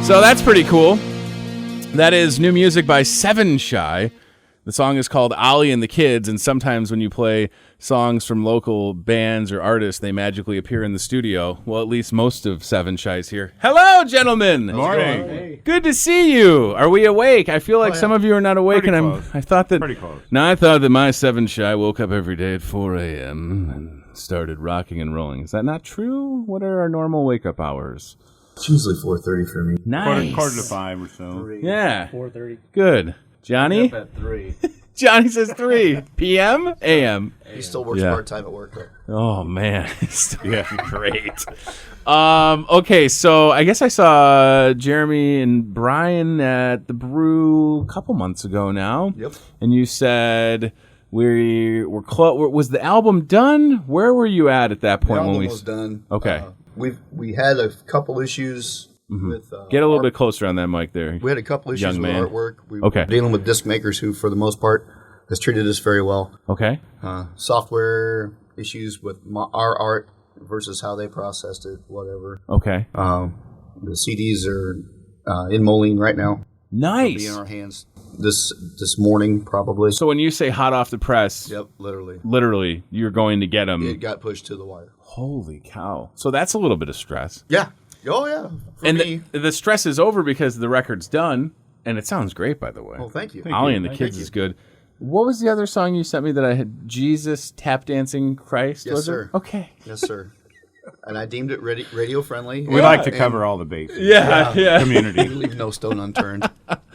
So that's pretty cool. That is new music by Seven Shy. The song is called Ollie and the Kids, and sometimes when you play songs from local bands or artists, they magically appear in the studio. Well, at least most of Seven Shy's here. Hello, gentlemen. Morning. Hey. Good to see you. Are we awake? I feel like some of you are not awake, Pretty and close. I thought that. Pretty close. Now I thought that my Seven Shy woke up every day at 4 a.m. and started rocking and rolling. Is that not true? What are our normal wake-up hours? It's usually 4:30 for me. Nice. Quarter to 5 or so. 3, Yeah. 4:30. Good. Johnny? Up at 3. Johnny says 3 p.m. a.m. He still works part-time at work, though. Oh man, yeah, great. Okay, so I guess I saw Jeremy and Brian at the Brew a couple months ago now. Yep. And you said we're close. Was the album done? Where were you at that point The when album we? was done. Okay. We had a couple issues with Get a little bit closer on that mic there. We had a couple issues Young with man. artwork. We Okay. were dealing with disc makers who, for the most part, has treated us very well. Okay. Software issues with our art versus how they processed it, whatever. Okay. The CDs are in Moline right now. Nice. Be in our hands this morning, probably. So when you say hot off the press, Yep, literally. literally, you're going to get them. It got pushed to the wire. Holy cow. So that's a little bit of stress. Yeah. Oh, yeah. For And me. the stress is over because the record's done, and it sounds great, by the way. Oh, thank you. Ollie and the Kids is good. What was the other song you sent me that I had? Jesus Tap Dancing Christ? Yes, was sir. It? Okay. Yes, sir. And I deemed it radio friendly. We like to cover all the bases. Yeah. Community. Leave no stone unturned.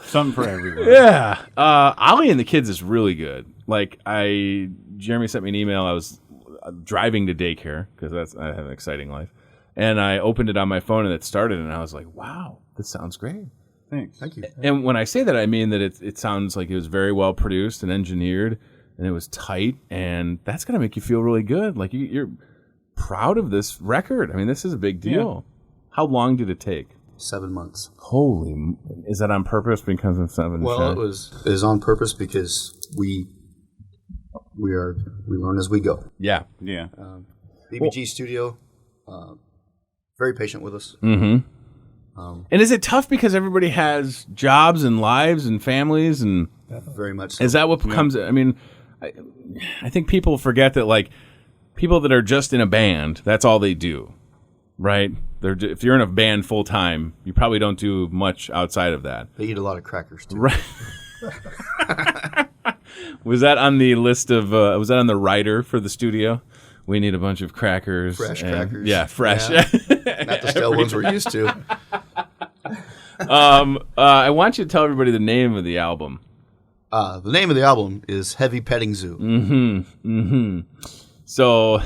Something for everyone. Yeah. Ollie and the Kids is really good. Like, Jeremy sent me an email. I was driving to daycare because I have an exciting life. And I opened it on my phone and it started, and I was like, wow, this sounds great. Thanks. Thank you. And when I say that, I mean that it sounds like it was very well produced and engineered, and it was tight, and that's going to make you feel really good. Like, you're proud of this record. I mean, this is a big deal. Yeah. How long did it take? 7 months. Holy, is that on purpose because of 7? Well, it was on purpose because we learn as we go. Yeah. Yeah. BBG Studio, very patient with us. Mm-hmm. And is it tough because everybody has jobs and lives and families and very much so. Is that what comes? I mean, I think people forget that, like, people that are just in a band, that's all they do, right? If you're in a band full time, you probably don't do much outside of that. They eat a lot of crackers too. Right. Was that on the list of? Was that on the writer for the studio? We need a bunch of crackers. Fresh crackers. Yeah, fresh. Yeah. Not the stale ones we're used to. I want you to tell everybody the name of the album. The name of the album is Heavy Petting Zoo. Mm-hmm. Mm-hmm. So,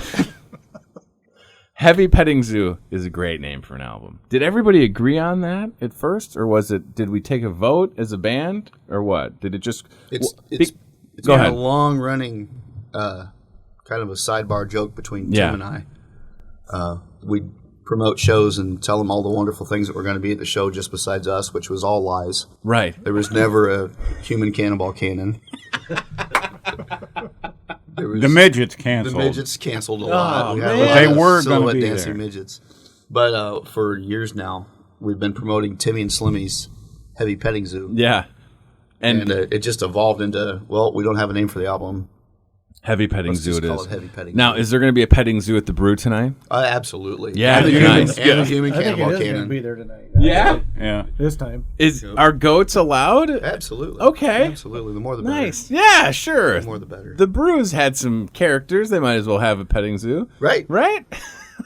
Heavy Petting Zoo is a great name for an album. Did everybody agree on that at first, or did we take a vote as a band, or what? Did it just? It's go been ahead. a long running kind of a sidebar joke between Tim and I. We promote shows and tell them all the wonderful things that were going to be at the show just besides us, which was all lies. Right. There was never a human cannonball cannon. The midgets canceled. The midgets canceled a lot. We had a man. lot They of were gonna silhouette be dancing there. midgets. But for years now, we've been promoting Timmy and Slimmy's Heavy Petting Zoo. Yeah. And it just evolved into, well, we don't have a name for the album. Heavy Petting Let's Zoo just it call is. it Heavy Petting Now, Zoo. is there going to be a petting zoo at the Brew tonight? Absolutely. Yeah, and the nice. human, and the human I think it cannonball is going to cannon. be there tonight. Yeah. Yeah. This time. Are goats allowed? Absolutely. Okay. Absolutely. The more the better. Nice. Yeah, sure. The more the better. The Brew's had some characters. They might as well have a petting zoo. Right. Right?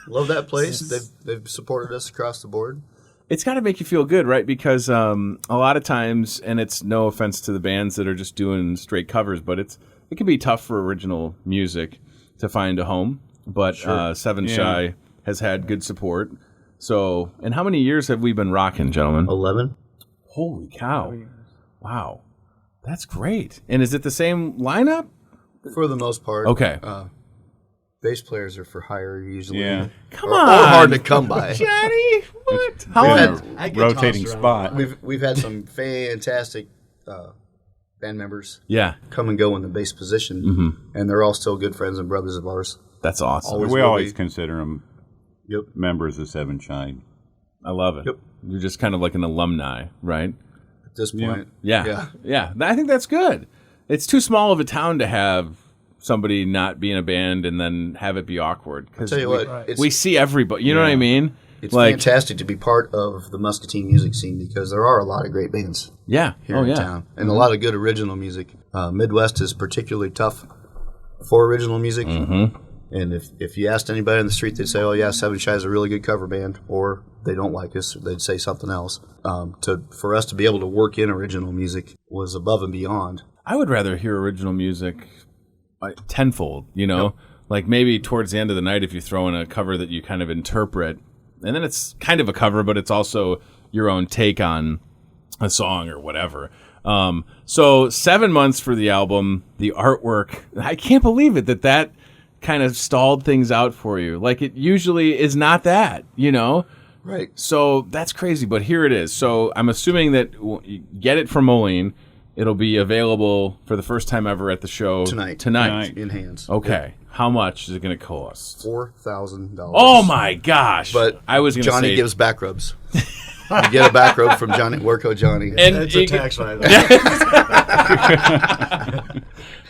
Love that place. They've supported us across the board. It's got to make you feel good, right? Because a lot of times, and it's no offense to the bands that are just doing straight covers, but it can be tough for original music to find a home. But Seven Shy has had good support. So, and how many years have we been rocking, gentlemen? 11. Holy cow. Wow. That's great. And is it the same lineup? For the most part. Okay. Bass players are for hire usually. Yeah. Come Or on. hard to come by. Johnny, what? It's How been long? a rotating tossed spot. We've had some fantastic band members Yeah, come and go in the bass position, and they're all still good friends and brothers of ours. that's awesome. Always We will always be. consider them Yep. members of Seven Shine. I love it. Yep. You're just kind of like an alumni, right? At this point. Yeah. I think that's good. It's too small of a town to have somebody not be in a band and then have it be awkward. I'll tell you what. We see everybody. You know what I mean? It's fantastic to be part of the Muscatine music scene because there are a lot of great bands here in town. And a lot of good original music. Midwest is particularly tough for original music. Mm-hmm. And if you asked anybody on the street, they'd say, oh, yeah, Seven Shy is a really good cover band. Or they don't like us. Or they'd say something else. For us to be able to work in original music was above and beyond. I would rather hear original music tenfold, you know? Yep. Like maybe towards the end of the night if you throw in a cover that you kind of interpret. And then it's kind of a cover, but it's also your own take on a song or whatever. So 7 months for the album, the artwork. I can't believe it that kind of stalled things out for you. Like it usually is not that, you know? Right. So that's crazy, but here it is. So I'm assuming that you get it from Moline. It'll be available for the first time ever at the show tonight in hands. Okay. Yep. How much is it going to cost? $4,000. Oh my gosh! But I was going to say Johnny gives back rubs. You get a back rub from Johnny Worko Johnny, and it's a tax write-off.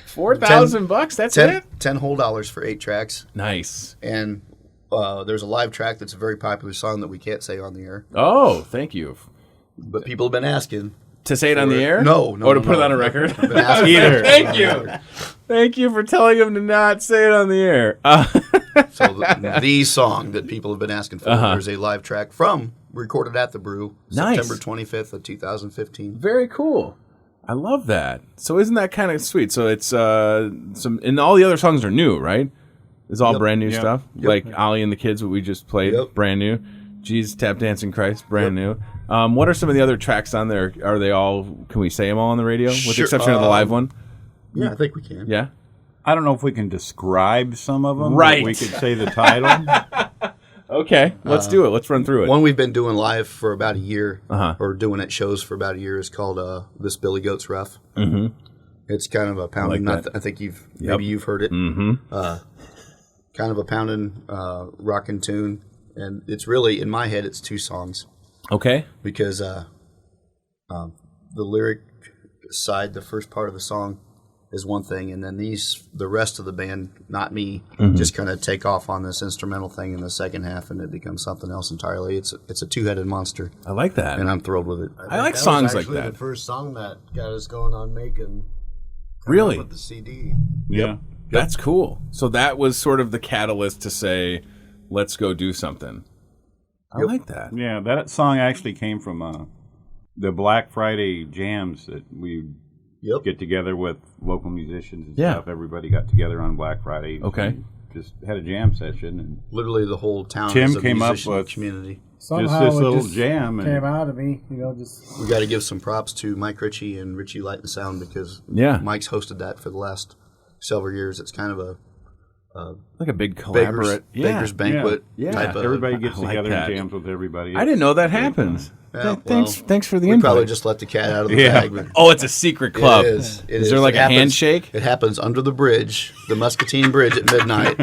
$4,000. That's it. $10 whole for 8 tracks. Nice. And there's a live track that's a very popular song that we can't say on the air. Oh, thank you. But people have been asking. To say it on the air? No. Or to put it on a record? Either. Thank you. Thank you for telling him to not say it on the air. So the song that people have been asking for, there's a live track recorded at the Brew, September 25th of 2015. Very cool. I love that. So isn't that kind of sweet? So it's and all the other songs are new, right? It's all brand new stuff? Yep. Like Ollie and the Kids, what we just played, brand new. Jesus, Tap Dancing Christ, brand new. What are some of the other tracks on there? Are they all, can we say them all on the radio? With the exception of the live one? Yeah, I think we can. Yeah? I don't know if we can describe some of them. Right. But we could say the title. Okay, let's do it. Let's run through it. One we've been doing live for about a year, or doing at shows for about a year, is called This Billy Goat's Rough. Mm-hmm. It's kind of a pounding, I think maybe you've heard it. Mm-hmm. Kind of a pounding rockin' tune. And it's really, in my head, it's 2 songs. Okay. Because the lyric side, the first part of the song, is one thing, and then the rest of the band, not me, just kind of take off on this instrumental thing in the second half, and it becomes something else entirely. It's a 2-headed monster. I like that, and I'm thrilled with it. I like songs like that. That was the first song that got us going on making. Really, with the CD. Yeah, that's cool. So that was sort of the catalyst to say, let's go do something. I like that. Yeah, that song actually came from the Black Friday jams that we get together with local musicians and stuff. Everybody got together on Black Friday. Okay. Just had a jam session. And literally the whole town Tim is a came up musician with community. Somehow just this little just jam. Came out of me, just... We got to give some props to Mike Ritchie and Ritchie Light and Sound because Mike's hosted that for the last several years. It's kind of a like a big collaborate Beggars banquet type of. Everybody gets together and jams with everybody. I didn't know that happens. Yeah, thanks for the we invite. Probably just let the cat out of the bag. But it's a secret club. It is. Is there like a handshake? It happens under the bridge, the Muscatine Bridge at midnight.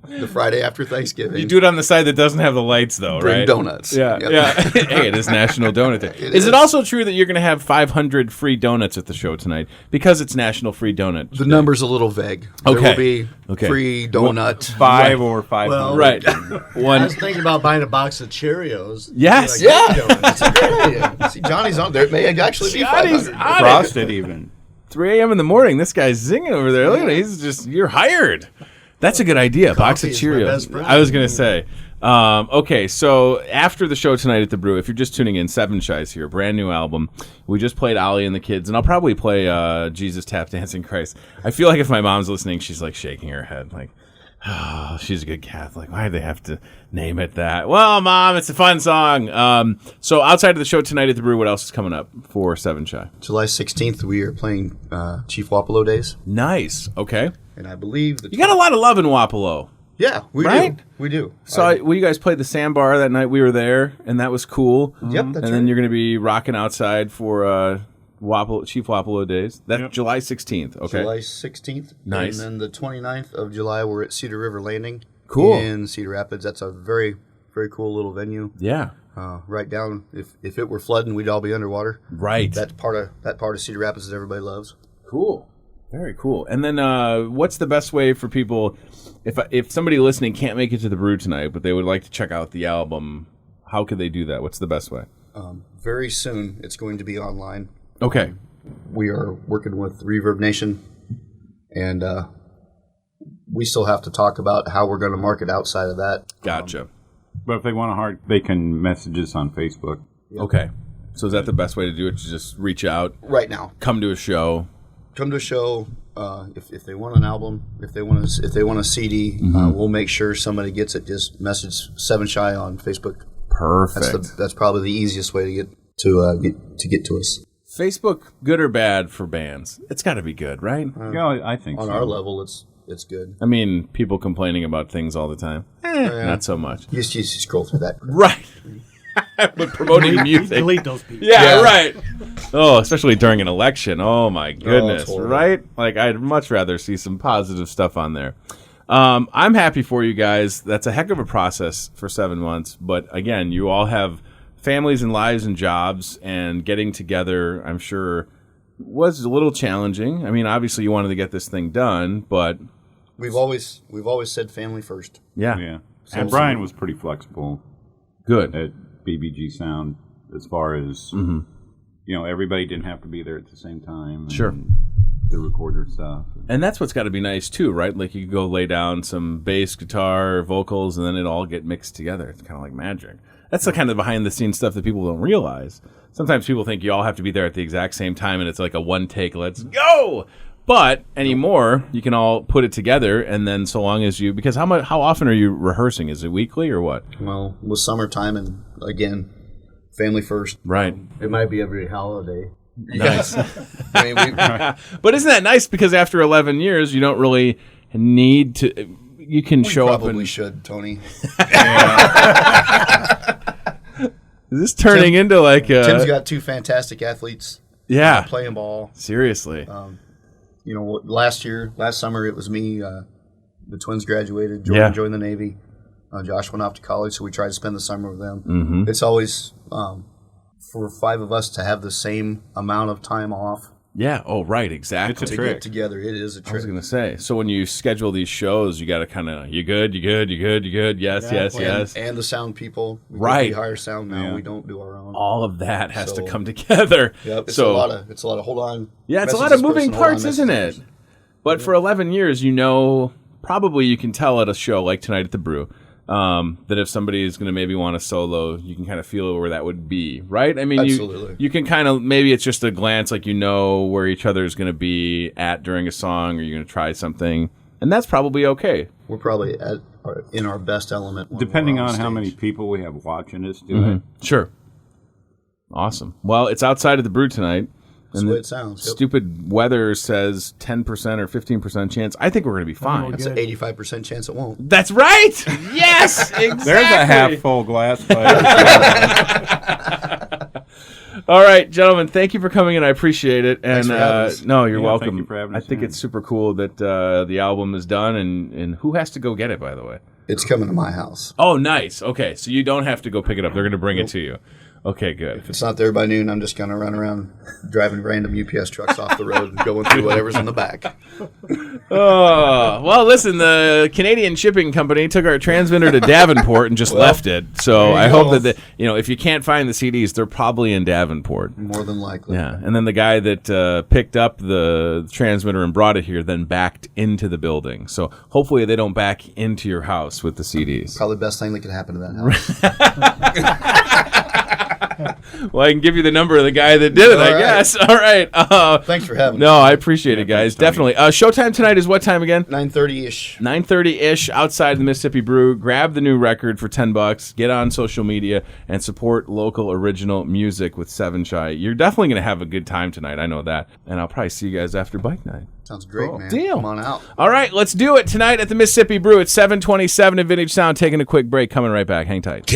The Friday after Thanksgiving. You do it on the side that doesn't have the lights, though, Bring right? donuts. Yeah. Hey, it is National Donut Day. Is it also true that you're going to have 500 free donuts at the show tonight because it's National Free Donut Day? The number's a little vague. There will be free donut. 5 or 500. Well, right. I was thinking about buying a box of Cheerios. Yes. That's a great idea. See, Johnny's on there. It may actually be 500. Frosted even. 3 a.m. in the morning. This guy's zinging over there. Look at him. You're hired. That's a good idea. Box of Cheerios. I was going to say. Okay, so after the show tonight at the Brew, if you're just tuning in, Seven Shy's here, brand new album. We just played Ollie and the Kids, and I'll probably play Jesus, Tap Dancing Christ. I feel like if my mom's listening, she's like shaking her head, like, oh, she's a good Catholic. Why do they have to name it that? Well, Mom, it's a fun song. So outside of the show tonight at the Brew, what else is coming up for Seven Shy? July 16th, we are playing Chief Wapello Days. Nice. Okay. And I believe you got a lot of love in Wapello. Yeah, we do. We do. So you guys played the Sandbar that night. We were there, and that was cool. Yep, that's And then you're going to be rocking outside for Chief Wapello Days. That's July 16th. Okay. July 16th. Nice. And then the 29th of July, we're at Cedar River Landing. Cool. In Cedar Rapids. That's a very very cool little venue. Yeah. Right down, if it were flooding, we'd all be underwater. Right. That part of Cedar Rapids that everybody loves. Cool. Very cool. And then what's the best way for people, if somebody listening can't make it to the brew tonight, but they would like to check out the album, how could they do that? What's the best way? Very soon, it's going to be online. Okay. We are working with Reverb Nation, and we still have to talk about how we're going to market outside of that. Gotcha. But if they want they can message us on Facebook. Yep. Okay. So is that the best way to do it? To just reach out? Right now. Come to a show. If they want an album, if they want a CD, we'll make sure somebody gets it. Just message 7 Shy on Facebook. Perfect. That's probably the easiest way to get to us. Facebook, good or bad for bands? It's got to be good, right? Yeah, I think on so. our level, it's good. I mean, people complaining about things all the time. Not so much. You just scroll through that. Right. But promoting music. Delete those people. Yeah, right. Oh, especially during an election. Oh, my goodness. Right? Like, I'd much rather see some positive stuff on there. I'm happy for you guys. That's a heck of a process for 7 months. But, again, you all have families and lives and jobs, and getting together, I'm sure, was a little challenging. I mean, obviously, you wanted to get this thing done, but... We've always said family first. Yeah. Yeah. And Brian was pretty flexible. Good. At BBG Sound, as far as everybody didn't have to be there at the same time. Sure. The recorder stuff. And that's what's got to be nice too, right? Like you could go lay down some bass, guitar, vocals, and then it all get mixed together. It's kind of like magic. That's the kind of behind the scenes stuff that people don't realize. Sometimes people think you all have to be there at the exact same time, and it's like a one take. Let's go. But anymore, you can all put it together, and then so long as because how often are you rehearsing? Is it weekly or what? Well, with summertime, and again, family first. Right. It might be every holiday. Nice. I mean, but isn't that nice? Because after 11 years, you don't really need to. You can show up. Probably should, Tony. Is this turning into like? Tim's got 2 fantastic athletes. Yeah. Playing ball. Seriously. Last summer it was me. The twins graduated. Jordan joined the Navy. Josh went off to college, so we tried to spend the summer with them. Mm-hmm. It's always for 5 of us to have the same amount of time off. Yeah. Oh, right. Exactly. It's a trick. Get together. It is a trick. I was going to say. So when you schedule these shows, you got to kind of, you good. Yes, yes. And the sound people. Right. We hire sound now. Yeah. We don't do our own. All of that has to come together. Yep. It's a lot of hold on. Yeah, it's a lot of moving parts, isn't it? But for 11 years, probably you can tell at a show like tonight at the Brew, that if somebody is going to maybe want to solo, you can kind of feel where that would be, right? I mean, absolutely. You can kind of, maybe it's just a glance, like where each other is going to be at during a song, or you're going to try something, and that's probably okay. We're probably in our best element. Depending on how many people we have watching us do it. Sure. Awesome. Well, it's outside of the Brew tonight. That's the way it sounds. Stupid weather says 10% or 15% chance. I think we're going to be fine. It's an 85% chance it won't. That's right. Yes, exactly. There's a half full glass. All right, gentlemen, thank you for coming in. I appreciate it. And thanks for having us. No, you're welcome. Thank you for having us. I think it's super cool that the album is done. And who has to go get it, by the way? It's coming to my house. Oh, nice. Okay, so you don't have to go pick it up. They're going to bring it to you. Okay, good. If it's not there by noon, I'm just going to run around driving random UPS trucks off the road and going through whatever's in the back. Oh, well, listen, the Canadian shipping company took our transmitter to Davenport and just left it. So I hope that, if you can't find the CDs, they're probably in Davenport. More than likely. Yeah, and then the guy that picked up the transmitter and brought it here then backed into the building. So hopefully they don't back into your house with the CDs. Probably the best thing that could happen to that house. Well, I can give you the number of the guy that did it, I guess. All right. Thanks for having me. No, I appreciate it, guys. Definitely. Showtime tonight is what time again? 9:30-ish. 9:30-ish outside the Missipi Brew. Grab the new record for $10. Get on social media and support local original music with 7 Shy. You're definitely going to have a good time tonight. I know that. And I'll probably see you guys after bike night. Sounds great, man. Deal. Come on out. All right, let's do it tonight at the Missipi Brew at 727 at Vintage Sound. Taking a quick break. Coming right back. Hang tight.